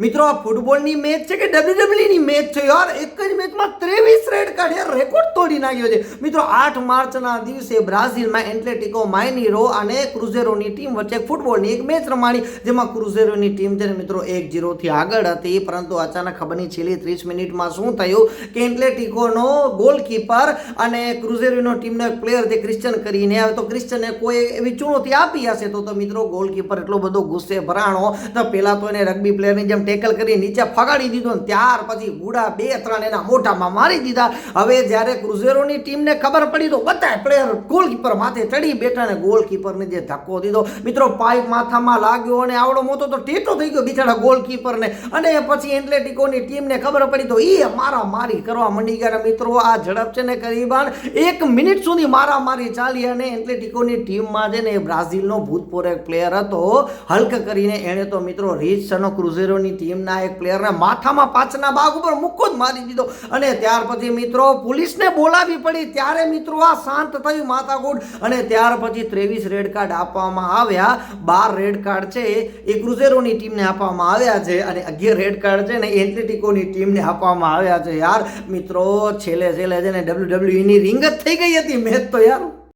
મિત્રો આ ફૂટબોલની મેચ છે કે ડબ્લ્યુડબ્લ્યુની મેચ છે યાર. એક જ મેચમાં 23 રેડ કાર્ડ યાર, રેકોર્ડ તોડી નાખ્યો છે મિત્રો. 8 માર્ચના દિવસે બ્રાઝિલમાં એથ્લેટિકો માઇનેરો અને ક્રુઝેરોની ટીમ વચ્ચે ફૂટબોલની એક મેચ રમાણી, જેમાં ક્રુઝેરોની ટીમ છે ને મિત્રો 1-0 થી આગળ હતી. પરંતુ અચાનક ખબર નહીં છેલ્લી 30 મિનિટમાં શું થયું કે એથ્લેટિકોનો ગોલકીપર અને ક્રુઝેરોની ટીમનો એક પ્લેયર જે ક્રિશ્ચન કરીને આવે, તો ક્રિશ્ચને કોઈ એવી ચુનૌતી આપી હશે તો મિત્રો ગોલકીપર એટલો બધો ગુસ્સે ભરાણો તો પહેલા તો એને રગ્બી પ્લેયરની જેમ ટેકલ કરી નીચે ફગાડી દીધો, ત્યાર પછી ગુડા 2-3 એના મોઢામાં મારી દીધા. હવે જ્યારે ક્રુઝેરોની ટીમને ખબર પડી તો બધા પ્લેયર ગોલકીપર માથે ચડી બેઠા અને ગોલકીપરને જે ધક્કો દીધો મિત્રો, પાઇપ માથામાં લાગ્યો અને આવડો મોટો તો ટેટો થઈ ગયો બિચારા ગોલકીપરને. અને પછી એથ્લેટિકોની ટીમને ખબર પડી તો એ મારામારી કરવા મંડી ગયા મિત્રો. આ ઝડપ છે ને કરીબન 1 મિનિટ સુધી મારામારી ચાલી અને એથ્લેટિકોની ટીમમાં છે ને બ્રાઝિલનો ભૂતપૂર્વ એક પ્લેયર હતો હલ્ક કરીને, એણે તો મિત્રો રીચનો ક્રુઝેરોની ટીમના એક પ્લેયરને માથામાં પાછળના ભાગ ઉપર મુક્કો જ મારી દીધો. અને ત્યાર પછી મિત્રો પોલીસને બોલાવી પડી, ત્યારે મિત્રો આ શાંત થયું માથાકૂટ. અને ત્યાર પછી 23 રેડ કાર્ડ આપવામાં આવ્યા. 12 રેડ કાર્ડ છે એ ક્રુઝેરોની ટીમને આપવામાં આવ્યા છે અને 11 રેડ કાર્ડ છે ને એથ્લેટિકોની ટીમને આપવામાં આવ્યા છે યાર. મિત્રો છેલ્લે છે ને WWE ની રિંગ જ થઈ ગઈ હતી મેચ તો યાર.